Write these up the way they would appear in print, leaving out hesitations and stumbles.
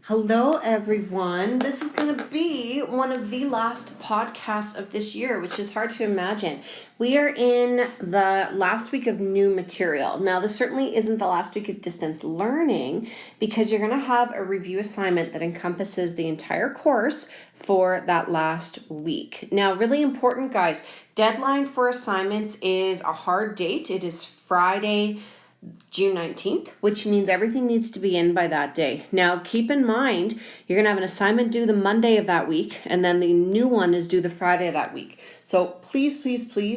Hello, everyone. This is going to be one of the last podcasts of this year, which is hard to imagine. We are in the last week of new material. Now, this certainly isn't the last week of distance learning because you're going to have a review assignment that encompasses the entire course for that last week. Now, really important, guys, deadline for assignments is a hard date. It is Friday, June 19th, which means everything needs to be in by that day. Now, keep in mind, you're going to have an assignment due the Monday of that week, and then the new one is due the Friday of that week. So please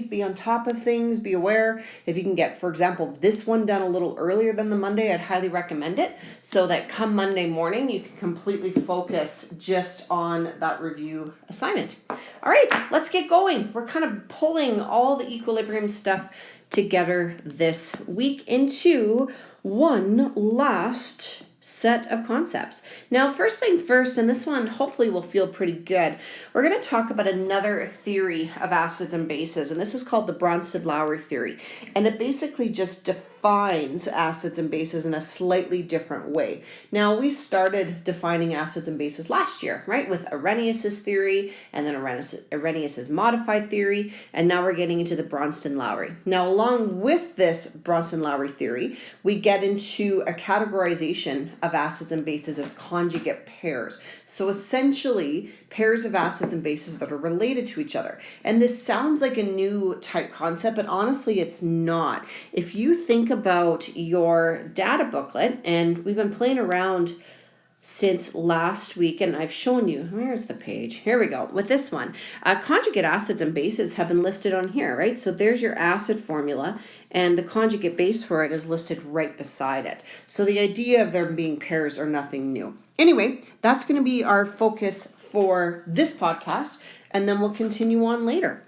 be on top of things, be aware. If you can get, for example, this one done a little earlier than the Monday, I'd highly recommend it so that come Monday morning, you can completely focus just on that review assignment. All right, let's get going. We're kind of pulling all the equilibrium stuff together this week into one last set of concepts. Now, first thing first, and this one hopefully will feel pretty good, we're going to talk about another theory of acids and bases, and this is called the Bronsted-Lowry theory, and it basically just defines acids and bases in a slightly different way. Now, we started defining acids and bases last year, right, with Arrhenius's theory, and then Arrhenius's modified theory, and now we're getting into the Bronsted-Lowry. Now, along with this Bronsted-Lowry theory, we get into a categorization of acids and bases as conjugate pairs. So essentially, pairs of acids and bases that are related to each other. And this sounds like a new type concept, but honestly, it's not. If you think about your data booklet, and we've been playing around since last week, and I've shown you, where's the page? Here we go, with this one. Conjugate acids and bases have been listed on here, right? So there's your acid formula, and the conjugate base for it is listed right beside it. So the idea of them being pairs are nothing new. Anyway, that's going to be our focus for this podcast, and then we'll continue on later.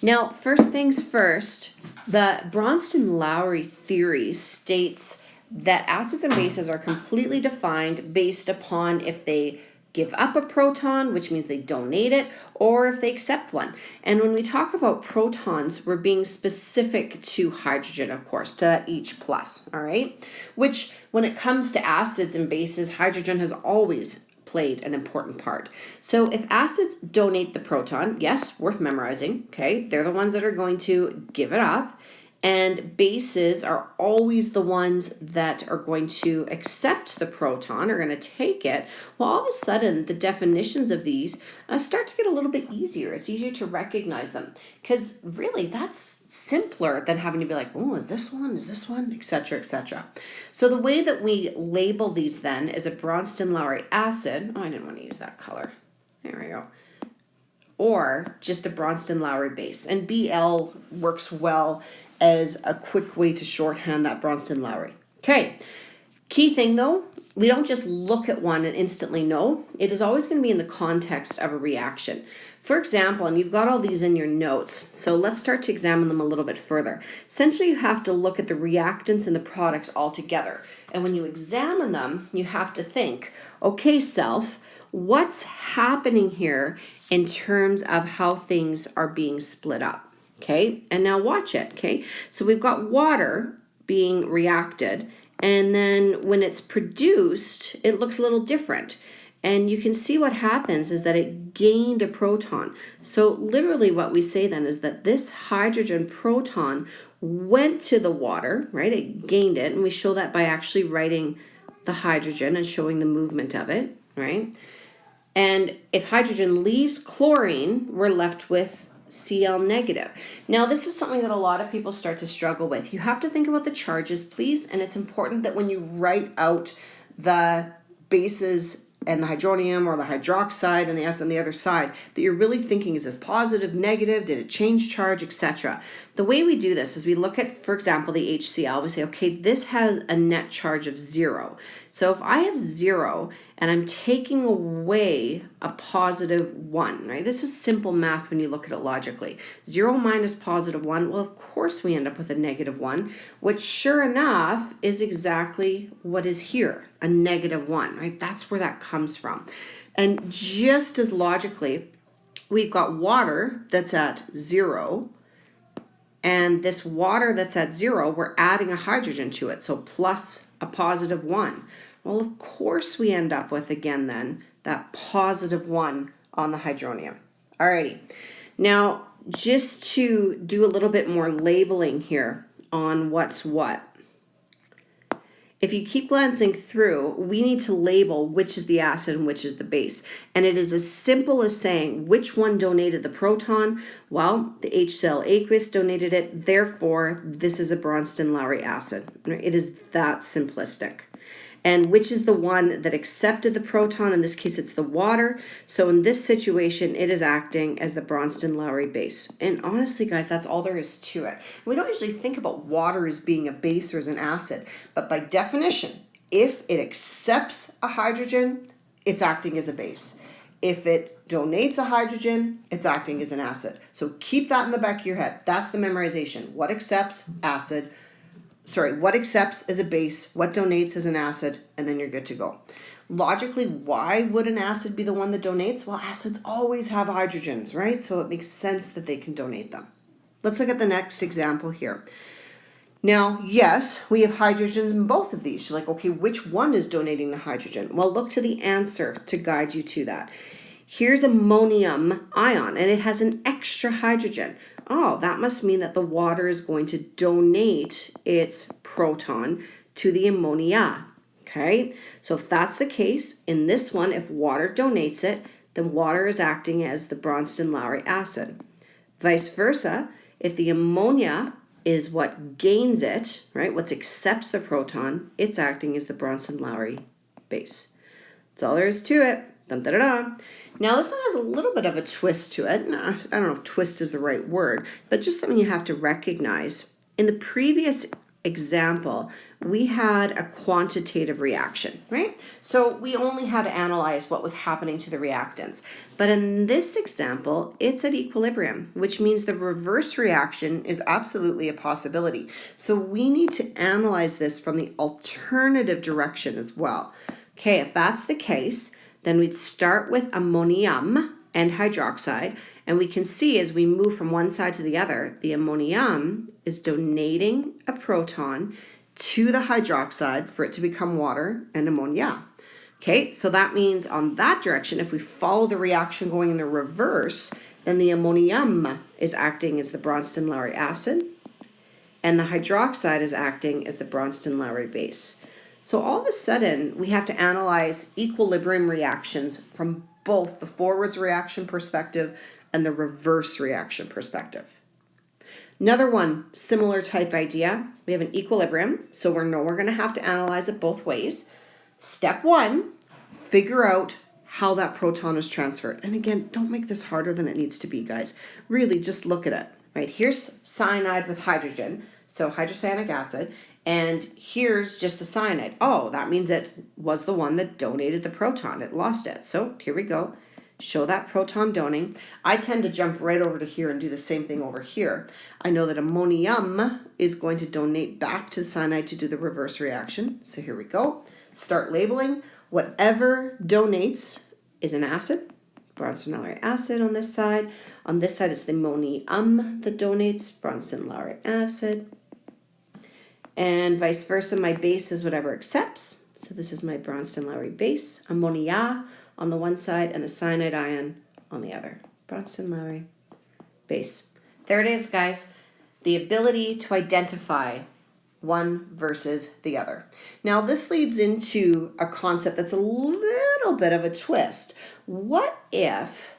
Now, first things first, the Bronsted-Lowry theory states that acids and bases are completely defined based upon if they give up a proton, which means they donate it, or if they accept one. And when we talk about protons, we're being specific to hydrogen, of course, to that H+, all right? Which, when it comes to acids and bases, hydrogen has always played an important part. So if acids donate the proton, yes, worth memorizing, okay? They're the ones that are going to give it up. And bases are always the ones that are going to accept the proton, are going to take it. Well, all of a sudden, the definitions of these start to get a little bit easier. It's easier to recognize them because really that's simpler than having to be like, oh, is this one, etc., etc. So the way that we label these then is a Bronsted-Lowry acid. Oh, I didn't want to use that color. There we go. Or just a Bronsted-Lowry base. And BL works well as a quick way to shorthand that Bronsted-Lowry. Okay, key thing though, we don't just look at one and instantly know. It is always going to be in the context of a reaction. For example, and you've got all these in your notes, so let's start to examine them a little bit further. Essentially, you have to look at the reactants and the products all together. And when you examine them, you have to think, okay, self, what's happening here in terms of how things are being split up? Okay, and now watch it, okay? So we've got water being reacted, and then when it's produced, it looks a little different. And you can see what happens is that it gained a proton. So literally what we say then is that this hydrogen proton went to the water, right? It gained it, and we show that by actually writing the hydrogen and showing the movement of it, right? And if hydrogen leaves chlorine, we're left with Cl negative. Now, this is something that a lot of people start to struggle with. You have to think about the charges, please, and it's important that when you write out the bases and the hydronium or the hydroxide and the S on the other side, that you're really thinking, is this positive, negative, did it change charge, etc. The way we do this is we look at, for example, the HCl, we say, okay, this has a net charge of 0. So if I have 0 and I'm taking away a positive 1, right? This is simple math when you look at it logically. 0 minus positive 1, well, of course we end up with a negative 1, which sure enough is exactly what is here, a negative 1, right? That's where that comes from. And just as logically, we've got water that's at 0, and this water that's at 0, we're adding a hydrogen to it, so plus a positive 1. Well, of course we end up with, again then, that positive 1 on the hydronium. Alrighty. Now, just to do a little bit more labeling here on what's what. If you keep glancing through, we need to label which is the acid and which is the base. And it is as simple as saying which one donated the proton. Well, the HCl aqueous donated it. Therefore, this is a Bronston-Lowry acid. It is that simplistic. And which is the one that accepted the proton? In this case, it's the water. So in this situation, it is acting as the Bronston-Lowry base. And honestly, guys, that's all there is to it. We don't usually think about water as being a base or as an acid. But by definition, if it accepts a hydrogen, it's acting as a base. If it donates a hydrogen, it's acting as an acid. So keep that in the back of your head. That's the memorization. What accepts? Acid. What accepts as a base, what donates as an acid, and then you're good to go. Logically, why would an acid be the one that donates? Well, acids always have hydrogens, right? So it makes sense that they can donate them. Let's look at the next example here. Now, yes, we have hydrogens in both of these. You're like, okay, which one is donating the hydrogen? Well, look to the answer to guide you to that. Here's ammonium ion, and it has an extra hydrogen. Oh, that must mean that the water is going to donate its proton to the ammonia. Okay, so if that's the case, in this one, if water donates it, then water is acting as the Bronston-Lowry acid. Vice versa, if the ammonia is what gains it, right, what accepts the proton, it's acting as the Bronston-Lowry base. That's all there is to it. Dun, da, da, da. Now, this one has a little bit of a twist to it. I don't know if twist is the right word, but just something you have to recognize. In the previous example, we had a quantitative reaction, right? So we only had to analyze what was happening to the reactants. But in this example, it's at equilibrium, which means the reverse reaction is absolutely a possibility. So we need to analyze this from the alternative direction as well. Okay, if that's the case, then we'd start with ammonium and hydroxide, and we can see as we move from one side to the other, the ammonium is donating a proton to the hydroxide for it to become water and ammonia. Okay, so that means on that direction, if we follow the reaction going in the reverse, then the ammonium is acting as the Bronston-Lowry acid, and the hydroxide is acting as the Bronston-Lowry base. So all of a sudden, we have to analyze equilibrium reactions from both the forwards reaction perspective and the reverse reaction perspective. Another one, similar type idea. We have an equilibrium, so we're going to have to analyze it both ways. Step 1, figure out how that proton is transferred. And again, don't make this harder than it needs to be, guys. Really, just look at it. Right, here's cyanide with hydrogen, so hydrocyanic acid. And here's just the cyanide. Oh, that means it was the one that donated the proton. It lost it. So here we go. Show that proton donating. I tend to jump right over to here and do the same thing over here. I know that ammonium is going to donate back to the cyanide to do the reverse reaction. So here we go. Start labeling. Whatever donates is an acid. Bronston-Lowry acid on this side. On this side, it's the ammonium that donates Bronston-Lowry acid. And vice versa, my base is whatever accepts. So this is my Bronston-Lowry base, ammonia on the one side and the cyanide ion on the other. Bronston-Lowry base. There it is, guys. The ability to identify one versus the other. Now, this leads into a concept that's a little bit of a twist. What if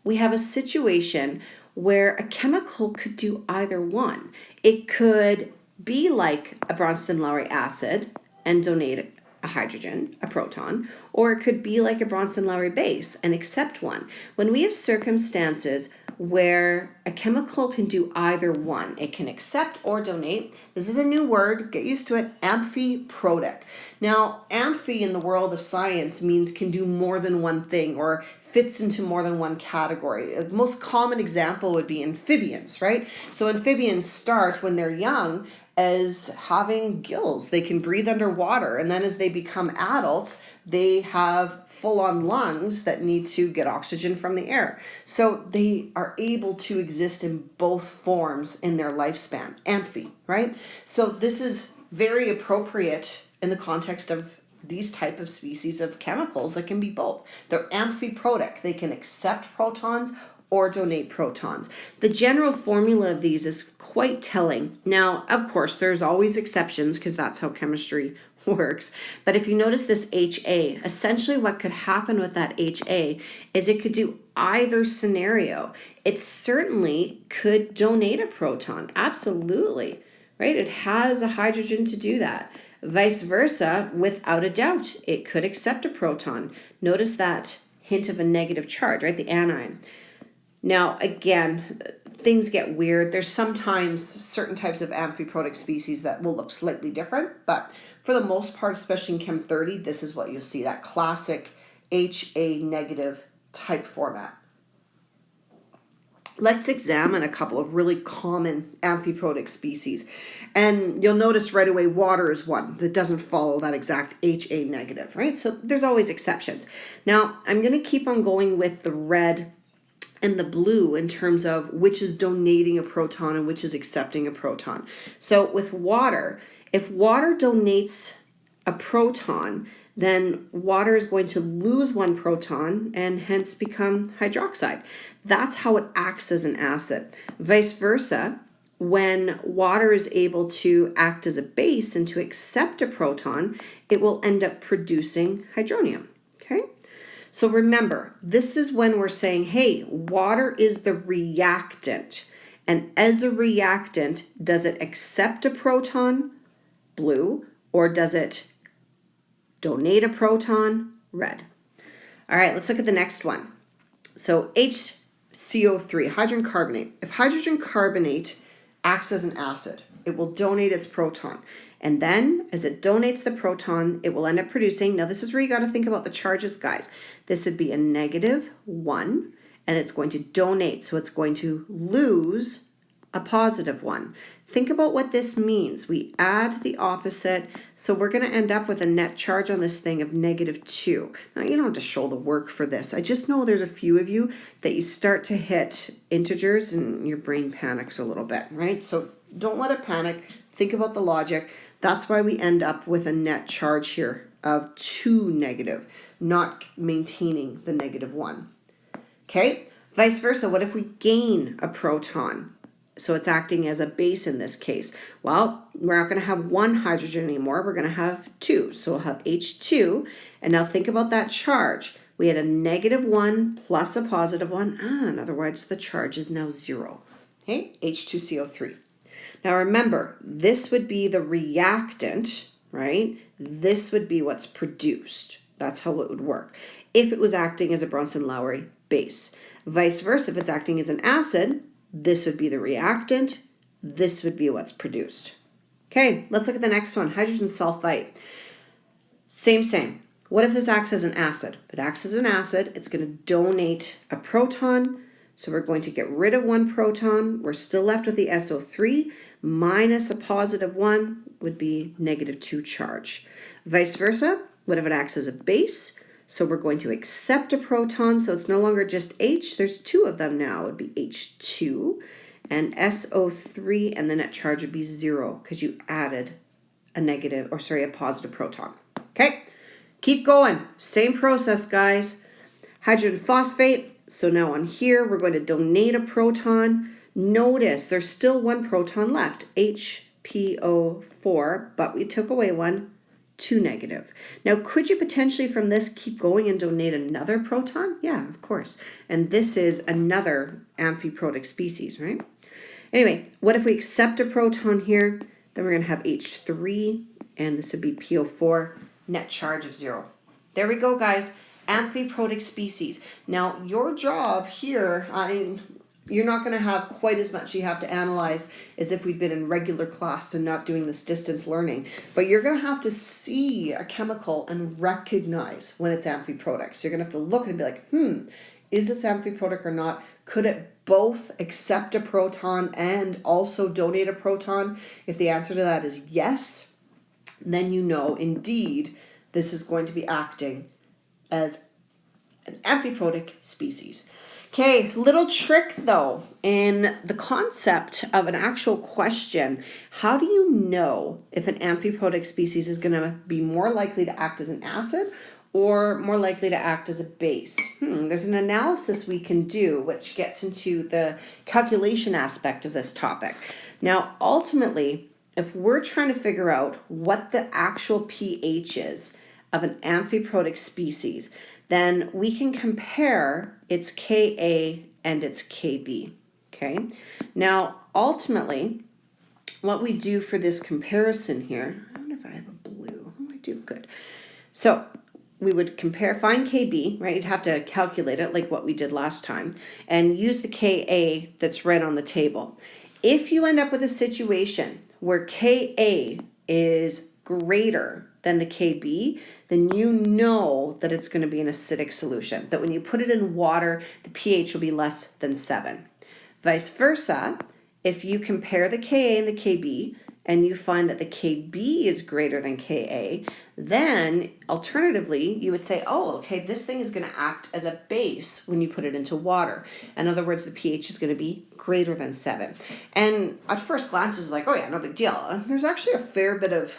we have a situation where a chemical could do either one? It could be like a Bronston-Lowry acid and donate a hydrogen, a proton, or it could be like a Bronston-Lowry base and accept one. When we have circumstances where a chemical can do either one, it can accept or donate. This is a new word, get used to it, amphiprotic. Now, amphi in the world of science means can do more than one thing or fits into more than one category. The most common example would be amphibians, right? So amphibians start when they're young as having gills. They can breathe underwater, and then as they become adults, they have full-on lungs that need to get oxygen from the air. So they are able to exist in both forms in their lifespan. Amphi, right? So this is very appropriate in the context of these type of species of chemicals that can be both. They're amphiprotic. They can accept protons or donate protons. The general formula of these is quite telling. Now, of course, there's always exceptions because that's how chemistry works. But if you notice this HA, essentially what could happen with that HA is it could do either scenario. It certainly could donate a proton, absolutely, right? It has a hydrogen to do that. Vice versa, without a doubt, it could accept a proton. Notice that hint of a negative charge, right? The anion. Now, again, things get weird. There's sometimes certain types of amphiprotic species that will look slightly different, but for the most part, especially in Chem 30, this is what you'll see, that classic HA negative type format. Let's examine a couple of really common amphiprotic species. And you'll notice right away water is one that doesn't follow that exact HA negative, right? So there's always exceptions. Now, I'm going to keep on going with the red and the blue in terms of which is donating a proton and which is accepting a proton. So with water, if water donates a proton, then water is going to lose one proton and hence become hydroxide. That's how it acts as an acid. Vice versa, when water is able to act as a base and to accept a proton, it will end up producing hydronium, okay? So remember, this is when we're saying, hey, water is the reactant. And as a reactant, does it accept a proton, blue, or does it donate a proton, red? All right, let's look at the next one. So HCO3, hydrogen carbonate. If hydrogen carbonate acts as an acid, it will donate its proton. And then as it donates the proton, it will end up producing, now this is where you got to think about the charges, guys. This would be a -1, and it's going to donate, so it's going to lose a +1. Think about what this means. We add the opposite, so we're going to end up with a net charge on this thing of -2. Now, you don't have to show the work for this. I just know there's a few of you that you start to hit integers and your brain panics a little bit, right? So don't let it panic. Think about the logic. That's why we end up with a net charge here of 2 negative, not maintaining the -1. Okay, vice versa, what if we gain a proton? So it's acting as a base in this case. Well, we're not going to have one hydrogen anymore. We're going to have 2. So we'll have H2. And now think about that charge. We had a -1 plus a +1. In other words, the charge is now 0. Okay, H2CO3. Now remember, this would be the reactant, right? This would be what's produced. That's how it would work. If it was acting as a Bronson-Lowry base. Vice versa, if it's acting as an acid, this would be the reactant. This would be what's produced. Okay, let's look at the next one, hydrogen sulfite. Same. What if this acts as an acid? If it acts as an acid, it's going to donate a proton. So we're going to get rid of one proton. We're still left with the SO3 minus a +1 would be -2 charge. Vice versa, what if it acts as a base? So we're going to accept a proton. So it's no longer just H. There's 2 of them now. It would be H2 and SO3, and the net charge would be 0 because you added a positive proton. Okay, keep going. Same process, guys. Hydrogen phosphate. So now on here, we're going to donate a proton. Notice there's still one proton left, HPO4, but we took away one, 2 negative. Now, could you potentially from this keep going and donate another proton? Yeah, of course. And this is another amphiprotic species, right? Anyway, what if we accept a proton here? Then we're going to have H3, and this would be PO4, net charge of 0. There we go, guys. Amphiprotic species. Now, your job here, you're not going to have quite as much you have to analyze as if we'd been in regular class and not doing this distance learning. But you're going to have to see a chemical and recognize when it's amphiprotic. So you're going to have to look and be like, is this amphiprotic or not? Could it both accept a proton and also donate a proton? If the answer to that is yes, then you know indeed this is going to be acting as an amphiprotic species. Okay, little trick though, in the concept of an actual question, how do you know if an amphiprotic species is going to be more likely to act as an acid or more likely to act as a base? There's an analysis we can do which gets into the calculation aspect of this topic. Now, ultimately, if we're trying to figure out what the actual pH is of an amphiprotic species, then we can compare its Ka and its Kb, okay? Now, ultimately, what we do for this comparison here, I wonder if I have a blue. Oh, I do, good. So we would find Kb, right? You'd have to calculate it like what we did last time, and use the Ka that's right on the table. If you end up with a situation where Ka is greater than the Kb, then you know that it's going to be an acidic solution, that when you put it in water, the pH will be less than 7. Vice versa, if you compare the Ka and the Kb, and you find that the Kb is greater than Ka, then alternatively, you would say, oh, okay, this thing is going to act as a base when you put it into water. In other words, the pH is going to be greater than 7. And at first glance, it's like, oh yeah, no big deal. There's actually a fair bit of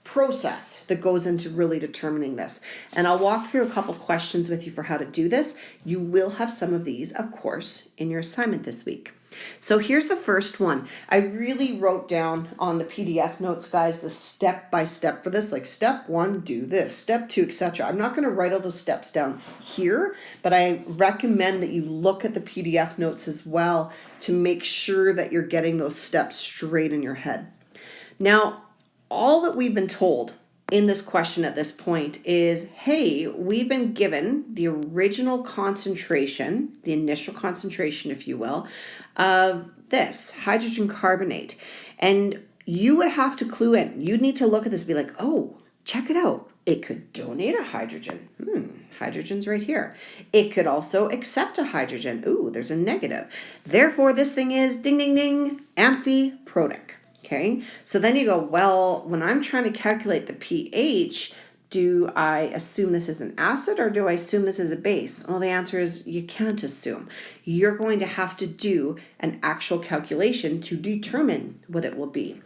process that goes into really determining this. And I'll walk through a couple questions with you for how to do this. You will have some of these, of course, in your assignment this week. So here's the first one. I really wrote down on the PDF notes, guys, the step-by-step for this, like step 1, do this, step 2, etc. I'm not going to write all those steps down here, but I recommend that you look at the PDF notes as well to make sure that you're getting those steps straight in your head. Now, all that we've been told in this question at this point is, hey, we've been given the original concentration, the initial concentration, if you will, of this hydrogen carbonate. And you would have to clue in. You'd need to look at this and be like, oh, check it out. It could donate a hydrogen. Hydrogen's right here. It could also accept a hydrogen. Ooh, there's a negative. Therefore, this thing is, ding, ding, ding, amphiprotic. Okay, so then you go, well, when I'm trying to calculate the pH, do I assume this is an acid or do I assume this is a base? Well, the answer is you can't assume. You're going to have to do an actual calculation to determine what it will be.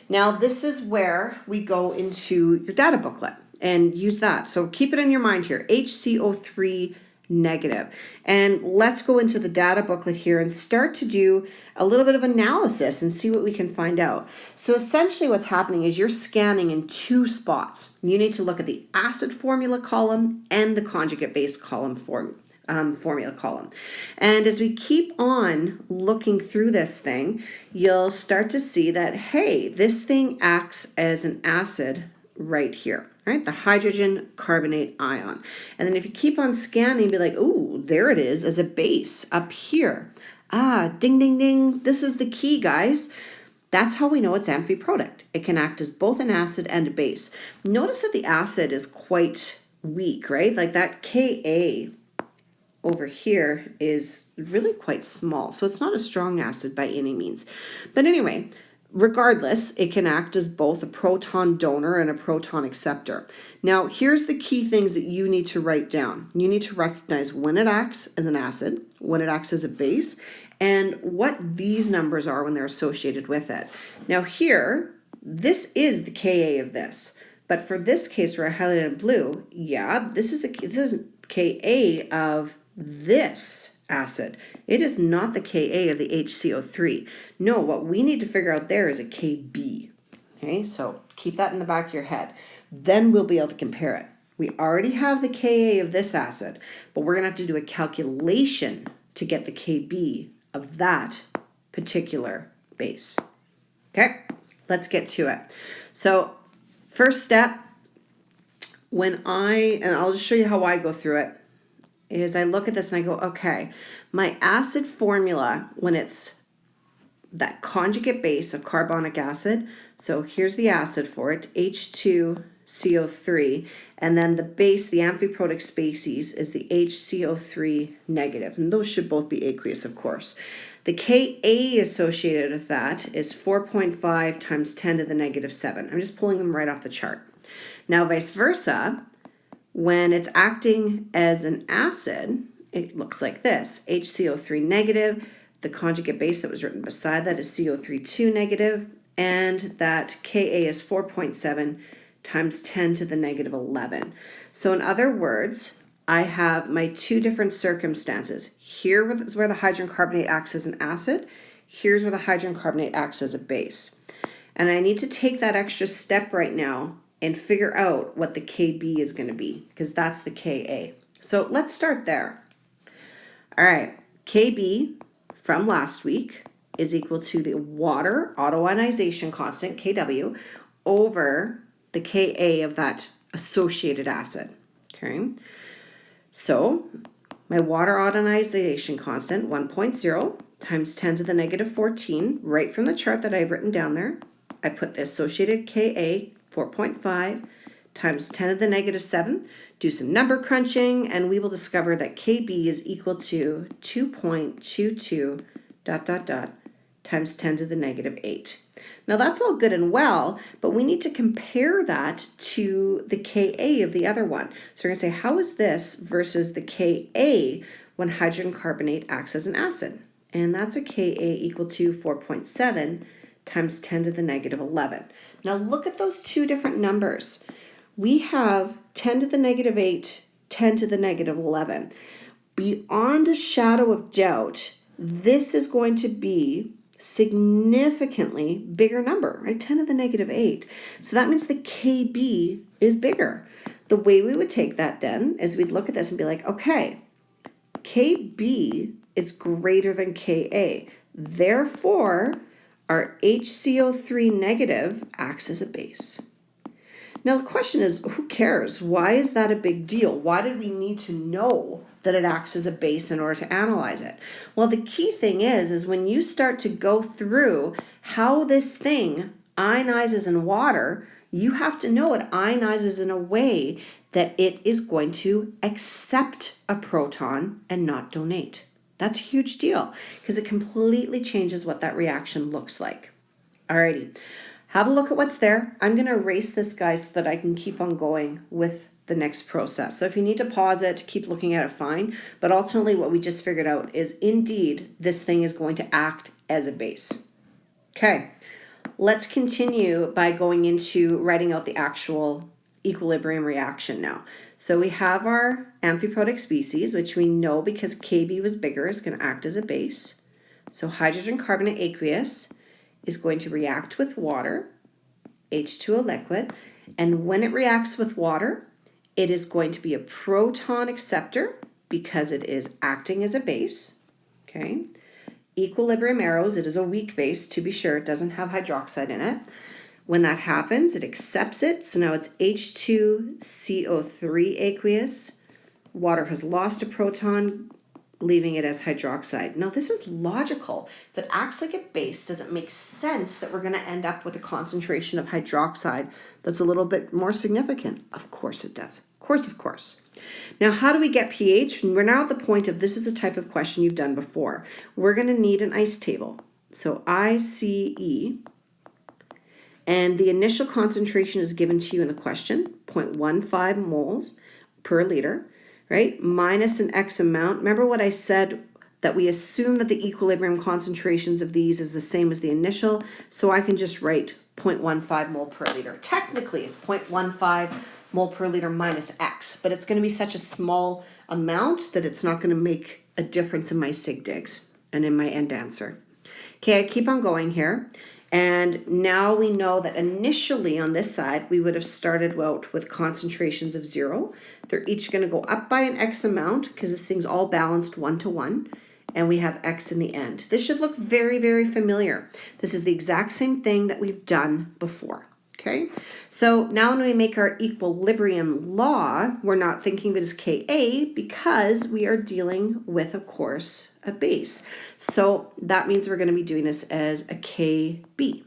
Now, this is where we go into your data booklet and use that. So keep it in your mind here, HCO3 negative. And let's go into the data booklet here and start to do a little bit of analysis and see what we can find out. So essentially what's happening is you're scanning in 2 spots. You need to look at the acid formula column and the conjugate base column formula column. And as we keep on looking through this thing, you'll start to see that, hey, this thing acts as an acid right here, right? The hydrogen carbonate ion. And then if you keep on scanning, be like, ooh, there it is as a base up here. Ah, ding, ding, ding. This is the key, guys. That's how we know it's amphiprotic. It can act as both an acid and a base. Notice that the acid is quite weak, right? Like that Ka over here is really quite small. So it's not a strong acid by any means. But anyway, regardless, it can act as both a proton donor and a proton acceptor. Now, here's the key things that you need to write down. You need to recognize when it acts as an acid, when it acts as a base, and what these numbers are when they're associated with it. Now here, this is the Ka of this. But for this case where I highlighted in blue, yeah, this is Ka of this acid. It is not the Ka of the HCO3. No, what we need to figure out there is a Kb. Okay, so keep that in the back of your head. Then we'll be able to compare it. We already have the Ka of this acid, but we're going to have to do a calculation to get the Kb of that particular base. Okay, let's get to it. So first step, and I'll just show you how I go through it, is I look at this and I go, okay, my acid formula, when it's that conjugate base of carbonic acid, so here's the acid for it, H2CO3, and then the base, the amphiprotic species, is the HCO3 negative, and those should both be aqueous, of course. The Ka associated with that is 4.5 times 10 to the negative 7. I'm just pulling them right off the chart. Now, vice versa, When it's acting as an acid, it looks like this. HCO3 negative, the conjugate base that was written beside that is CO3 negative, and that Ka is 4.7 times 10 to the negative 11. So in other words, I have my two different circumstances. Here is where the hydrogen carbonate acts as an acid. Here's where the hydrogen carbonate acts as a base. And I need to take that extra step right now and figure out what the Kb is going to be, because that's the Ka. So let's start there. All right, Kb from last week is equal to the water autoionization constant, Kw, over the Ka of that associated acid. Okay, so my water autoionization constant, 1.0 times 10 to the negative 14, right from the chart that I've written down there. I put the associated Ka, 4.5 times 10 to the negative 7, do some number crunching, and we will discover that Kb is equal to 2.22 ... times 10 to the negative 8. Now that's all good and well, but we need to compare that to the Ka of the other one. So we're going to say, how is this versus the Ka when hydrogen carbonate acts as an acid? And that's a Ka equal to 4.7 times 10 to the negative 11. Now look at those two different numbers. We have 10 to the negative 8, 10 to the negative 11. Beyond a shadow of doubt, this is going to be significantly bigger number, right? 10 to the negative 8. So that means the Kb is bigger. The way we would take that then is we'd look at this and be like, okay, Kb is greater than Ka. Therefore, our HCO3 negative acts as a base. Now the question is, who cares? Why is that a big deal? Why did we need to know that it acts as a base in order to analyze it? Well, the key thing is when you start to go through how this thing ionizes in water, you have to know it ionizes in a way that it is going to accept a proton and not donate. That's a huge deal because it completely changes what that reaction looks like. Alrighty, have a look at what's there. I'm going to erase this, guys, so that I can keep on going with the next process. So if you need to pause it, keep looking at it, fine. But ultimately what we just figured out is indeed this thing is going to act as a base. Okay, let's continue by going into writing out the actual equilibrium reaction now. So we have our amphiprotic species, which we know because Kb was bigger is going to act as a base. So hydrogen carbonate aqueous is going to react with water, H2O liquid, and when it reacts with water, it is going to be a proton acceptor because it is acting as a base. Okay. Equilibrium arrows, it is a weak base, to be sure, it doesn't have hydroxide in it. When that happens, it accepts it. So now it's H2CO3 aqueous. Water has lost a proton, leaving it as hydroxide. Now this is logical. If it acts like a base, does it make sense that we're going to end up with a concentration of hydroxide that's a little bit more significant? Of course it does. Of course. Now how do we get pH? We're now at the point of this is the type of question you've done before. We're going to need an ice table. So ICE, and the initial concentration is given to you in the question, 0.15 moles per liter, right? Minus an X amount. Remember what I said, that we assume that the equilibrium concentrations of these is the same as the initial, so I can just write 0.15 mole per liter. Technically, it's 0.15 mole per liter minus X, but it's going to be such a small amount that it's not going to make a difference in my sig digs and in my end answer. Okay, I keep on going here. And now we know that initially on this side, we would have started out with concentrations of 0. They're each going to go up by an X amount because this thing's all balanced 1 to 1. And we have X in the end. This should look very, very familiar. This is the exact same thing that we've done before. Okay, so now when we make our equilibrium law, we're not thinking of it as Ka because we are dealing with, of course, a base. So that means we're going to be doing this as a Kb.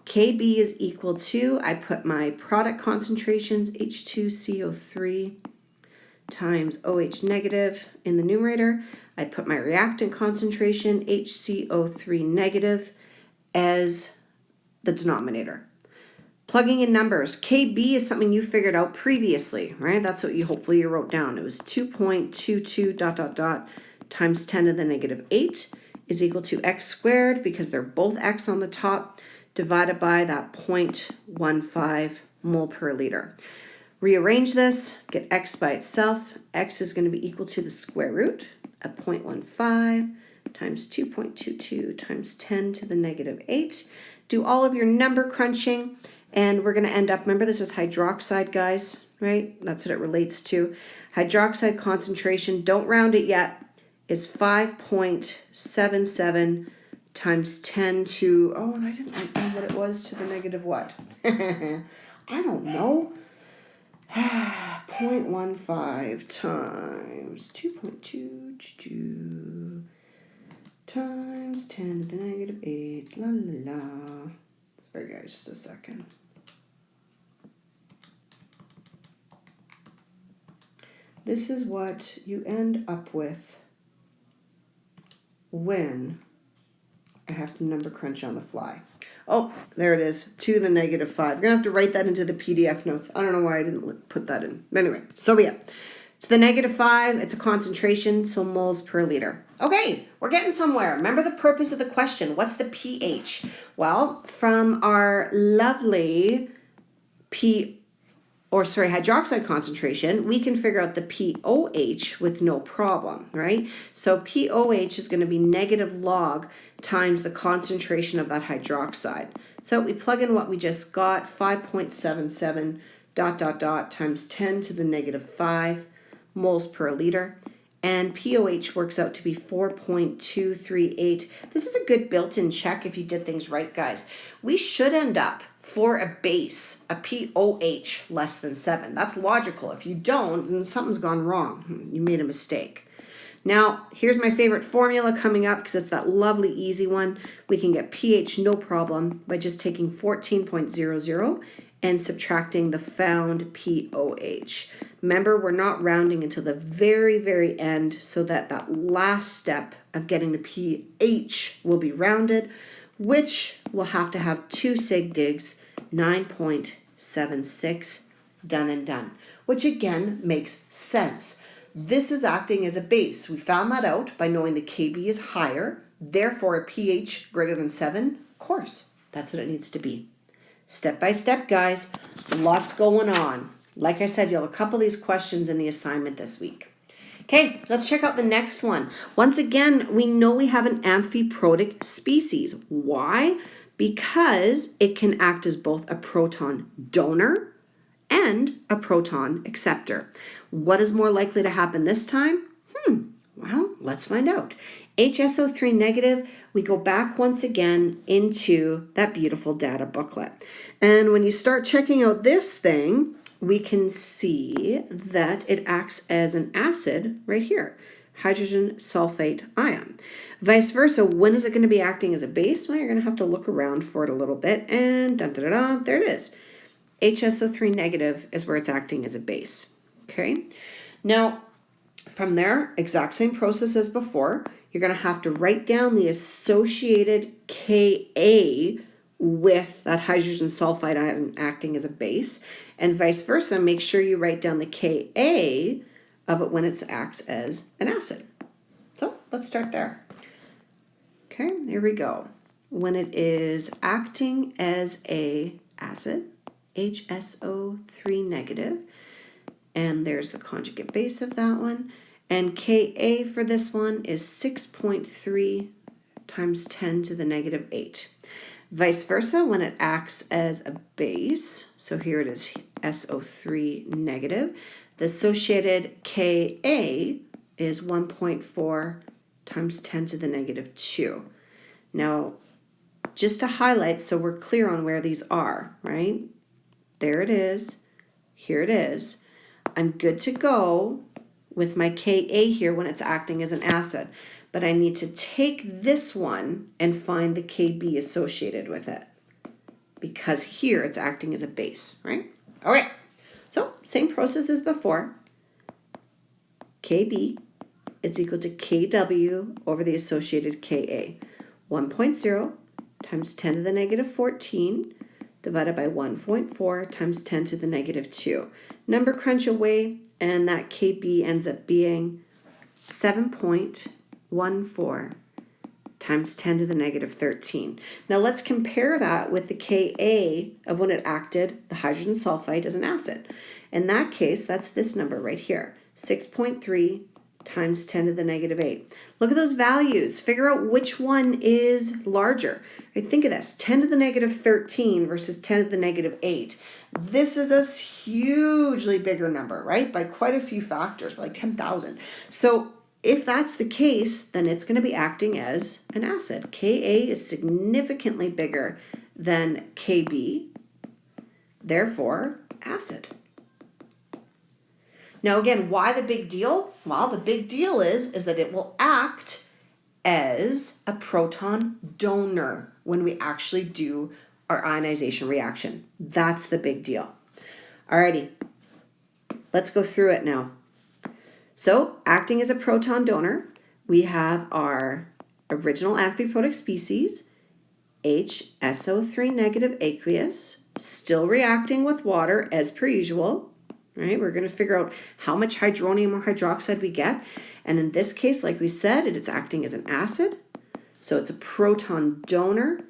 Kb is equal to, I put my product concentrations, H2CO3 times OH negative in the numerator. I put my reactant concentration, HCO3 negative, as the denominator. Plugging in numbers. KB is something you figured out previously, right? That's what you hopefully you wrote down. It was 2.22 dot dot dot times 10 to the negative 8 is equal to x squared, because they're both x on the top, divided by that 0.15 mole per liter. Rearrange this, get x by itself. X is going to be equal to the square root of 0.15 times 2.22 times 10 to the negative 8. Do all of your number crunching, and we're going to end up, remember this is hydroxide, guys, right? That's what it relates to. Hydroxide concentration, don't round it yet, is 5.77 times 10 to, oh, and I didn't know what it was, to the negative what? I don't know. 0.15 times 2.22 times 10 to the negative 8. La la la. Sorry guys, just a second. This is what you end up with when I have to number crunch on the fly. Oh, there it is, to the negative 5. You're going to have to write that into the PDF notes. I don't know why I didn't put that in. But anyway, so yeah. To the negative 5, it's a concentration, so moles per liter. Okay, we're getting somewhere. Remember the purpose of the question. What's the pH? Well, from our lovely hydroxide concentration, we can figure out the pOH with no problem, right? So pOH is going to be negative log times the concentration of that hydroxide. So we plug in what we just got, 5.77 dot dot dot times 10 to the negative 5 moles per liter. And pOH works out to be 4.238. This is a good built-in check if you did things right, guys. We should end up, for a base, a pOH less than 7. That's logical. If you don't, then something's gone wrong. You made a mistake. Now, here's my favorite formula coming up, because it's that lovely easy one. We can get pH no problem by just taking 14.00 and subtracting the found pOH. Remember, we're not rounding until the very, very end, so that that last step of getting the pH will be rounded, which will have to have 2 sig digs, 9.76, done and done, which again makes sense. This is acting as a base. We found that out by knowing the KB is higher, therefore a pH greater than 7. Of course, that's what it needs to be. Step by step, guys, lots going on. Like I said, you'll have a couple of these questions in the assignment this week. Okay, let's check out the next one. Once again, we know we have an amphiprotic species. Why? Because it can act as both a proton donor and a proton acceptor. What is more likely to happen this time? Well, let's find out. HSO3 negative, we go back once again into that beautiful data booklet. And when you start checking out this thing, we can see that it acts as an acid right here, hydrogen sulfate ion. Vice versa, when is it going to be acting as a base? Well, you're going to have to look around for it a little bit, and there it is. HSO3 negative is where it's acting as a base. Okay, now from there, exact same process as before. You're going to have to write down the associated Ka with that hydrogen sulfide ion acting as a base, and vice versa. Make sure you write down the Ka of it when it acts as an acid. So let's start there. Okay, here we go. When it is acting as a acid, HSO3 negative, and there's the conjugate base of that one, and Ka for this one is 6.3 times 10 to the negative 8. Vice versa, when it acts as a base, so here it is SO3 negative, the associated Ka is 1.4 times 10 to the negative 2. Now, just to highlight so we're clear on where these are, right? There it is. Here it is. I'm good to go with my Ka here when it's acting as an acid, but I need to take this one and find the Kb associated with it, because here it's acting as a base, right? Okay, so same process as before. Kb is equal to Kw over the associated Ka. 1.0 times 10 to the negative 14 divided by 1.4 times 10 to the negative 2. Number crunch away, and that Kb ends up being 7.14 times 10 to the negative 13. Now let's compare that with the Ka of when it acted, the hydrogen sulfide, as an acid. In that case, that's this number right here, 6.3 times 10 to the negative 8. Look at those values. Figure out which one is larger. Right, think of this, 10 to the negative 13 versus 10 to the negative 8. This is a hugely bigger number, right? By quite a few factors, by like 10,000. So if that's the case, then it's going to be acting as an acid. Ka is significantly bigger than Kb, therefore acid. Now again, why the big deal? Well, the big deal is that it will act as a proton donor when we actually do our ionization reaction. That's the big deal. Alrighty, let's go through it now. So, acting as a proton donor, we have our original amphiprotic species, HSO3 negative aqueous, still reacting with water as per usual. Right, we're going to figure out how much hydronium or hydroxide we get. And in this case, like we said, it is acting as an acid. So it's a proton donor.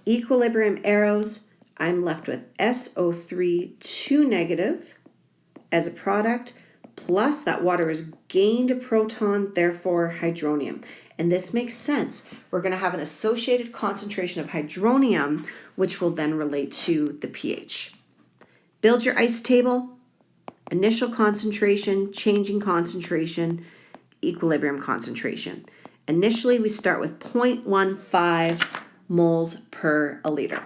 Equilibrium arrows, I'm left with SO3 2 negative as a product, plus that water has gained a proton, therefore hydronium. And this makes sense. We're going to have an associated concentration of hydronium, which will then relate to the pH. Build your ice table. Initial concentration, changing concentration, equilibrium concentration. Initially, we start with 0.15 moles per a liter.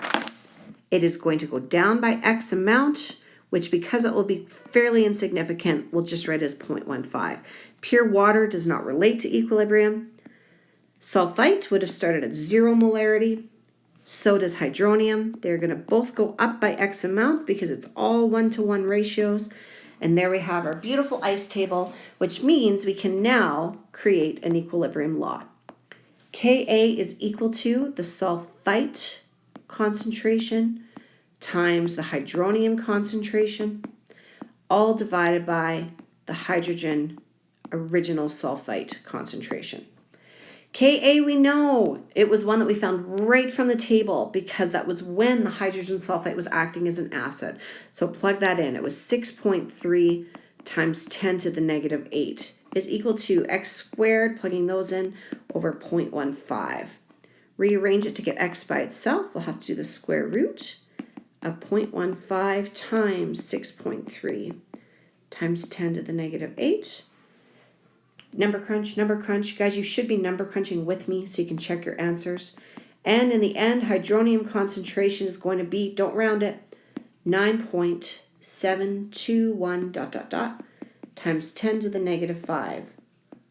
It is going to go down by X amount, which because it will be fairly insignificant, we'll just write as 0.15. Pure water does not relate to equilibrium. Sulfite would have started at 0 molarity. So does hydronium. They're going to both go up by X amount because it's all 1-to-1 ratios. And there we have our beautiful ice table, which means we can now create an equilibrium law. Ka is equal to the sulfite concentration times the hydronium concentration, all divided by the hydrogen original sulfite concentration. Ka, we know it was one that we found right from the table because that was when the hydrogen sulfide was acting as an acid. So plug that in. It was 6.3 times 10 to the negative 8 is equal to x squared, plugging those in, over 0.15. Rearrange it to get x by itself. We'll have to do the square root of 0.15 times 6.3 times 10 to the negative 8. Number crunch. Guys, you should be number crunching with me so you can check your answers. And in the end, hydronium concentration is going to be, don't round it, 9.721 ... times 10 to the negative 5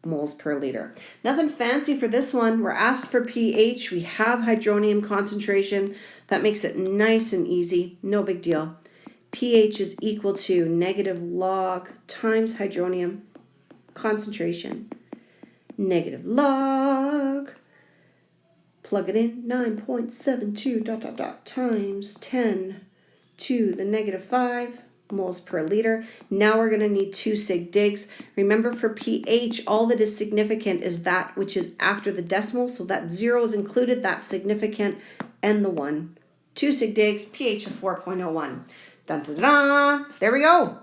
moles per liter. Nothing fancy for this one. We're asked for pH. We have hydronium concentration. That makes it nice and easy. No big deal. pH is equal to negative log times hydronium concentration, negative log, plug it in, 9.72 ... times 10 to the negative 5 moles per liter. Now we're going to need 2 sig digs. Remember, for pH, all that is significant is that which is after the decimal, so that 0 is included, that's significant, and the 1. 2 sig digs, pH of 4.01. Dun, dun, dun. There we go.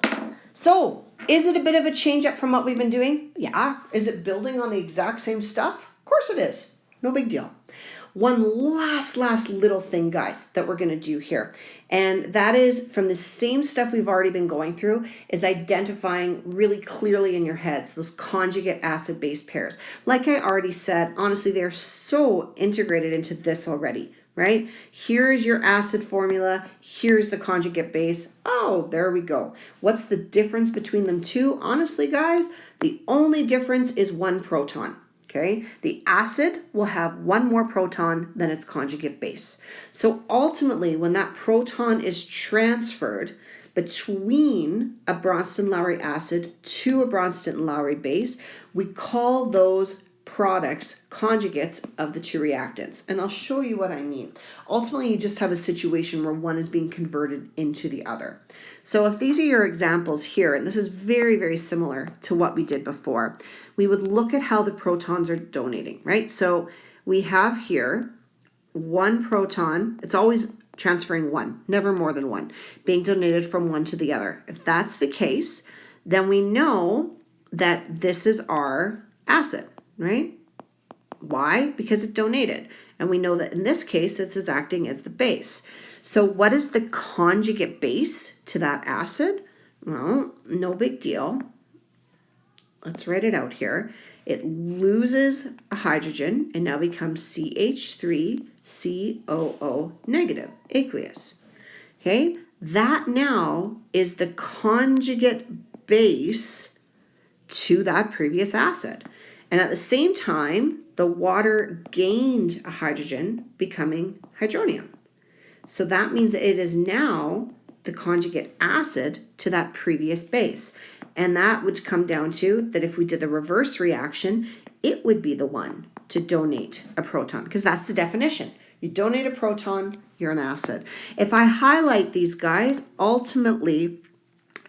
So, is it a bit of a change up from what we've been doing? Yeah. Is it building on the exact same stuff? Of course it is. No big deal. One last little thing, guys, that we're going to do here. And that is from the same stuff we've already been going through, is identifying really clearly in your heads those conjugate acid-base pairs. Like I already said, honestly, they're so integrated into this already, right? Here's your acid formula. Here's the conjugate base. Oh, there we go. What's the difference between them two? Honestly, guys, the only difference is 1 proton. Okay, the acid will have 1 more proton than its conjugate base. So ultimately, when that proton is transferred between a Bronston-Lowry acid to a Bronston-Lowry base, we call those products, conjugates of the two reactants. And I'll show you what I mean. Ultimately, you just have a situation where one is being converted into the other. So if these are your examples here, and this is very, very similar to what we did before, we would look at how the protons are donating, right? So we have here one proton, it's always transferring one, never more than one, being donated from one to the other. If that's the case, then we know that this is our acid, right? Why? Because it donated. And we know that in this case, this is acting as the base. So what is the conjugate base to that acid? Well, no big deal. Let's write it out here. It loses a hydrogen and now becomes CH3COO negative, aqueous. Okay, that now is the conjugate base to that previous acid. And at the same time, the water gained a hydrogen, becoming hydronium. So that means that it is now the conjugate acid to that previous base. And that would come down to that if we did the reverse reaction, it would be the one to donate a proton, because that's the definition. You donate a proton, you're an acid. If I highlight these guys, ultimately,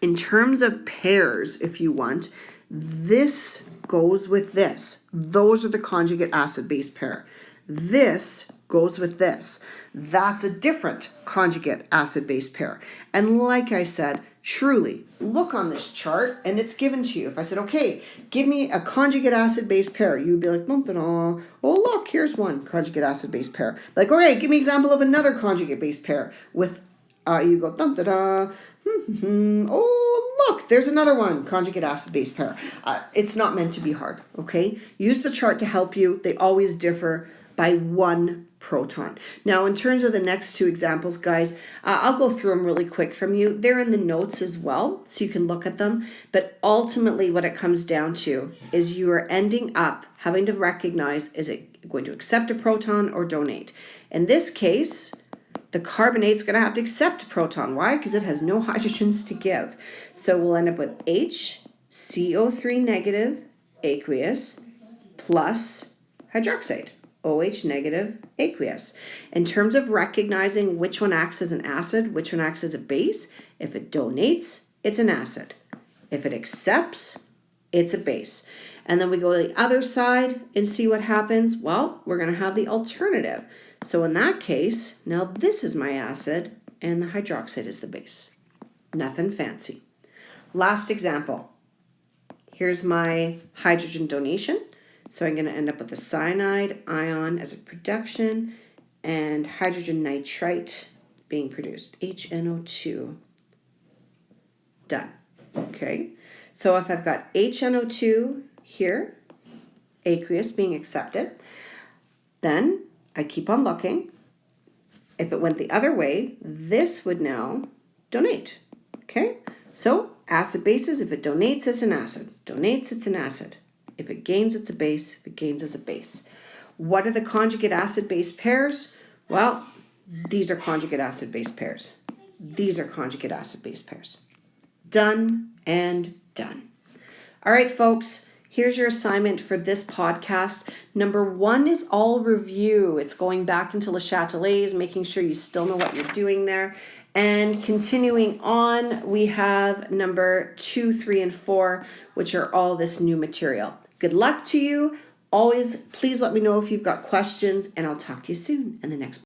in terms of pairs, if you want, this goes with this. Those are the conjugate acid-base pair. This goes with this. That's a different conjugate acid-base pair. And like I said, truly, look on this chart and it's given to you. If I said, okay, give me a conjugate acid-base pair, you'd be like, oh, look, here's one conjugate acid-base pair. Like, okay, give me an example of another conjugate base pair with, you go, oh, look, there's another one, conjugate acid-base pair. It's not meant to be hard, okay? Use the chart to help you. They always differ by one proton. Now, in terms of the next two examples, guys, I'll go through them really quick from you. They're in the notes as well, so you can look at them. But ultimately, what it comes down to is you are ending up having to recognize, is it going to accept a proton or donate? In this case, the carbonate's going to have to accept a proton. Why? Because it has no hydrogens to give. So we'll end up with HCO3 negative aqueous plus hydroxide. OH negative aqueous. In terms of recognizing which one acts as an acid, which one acts as a base, if it donates, it's an acid. If it accepts, it's a base. And then we go to the other side and see what happens. Well, we're going to have the alternative. So in that case, now this is my acid and the hydroxide is the base. Nothing fancy. Last example. Here's my hydrogen donation. So I'm going to end up with a cyanide ion as a production and hydrogen nitrite being produced. HNO2. Done. Okay. So if I've got HNO2 here, aqueous being accepted, then I keep on looking. If it went the other way, this would now donate. Okay. So acid bases, if it donates, it's an acid. Donates, it's an acid. If it gains, it's a base. If it gains, it's a base. What are the conjugate acid-base pairs? Well, these are conjugate acid-base pairs. These are conjugate acid-base pairs. Done and done. All right, folks, here's your assignment for this podcast. Number 1 is all review. It's going back into Le Chatelet's, making sure you still know what you're doing there. And continuing on, we have number 2, 3, and 4, which are all this new material. Good luck to you. Always, please let me know if you've got questions, and I'll talk to you soon in the next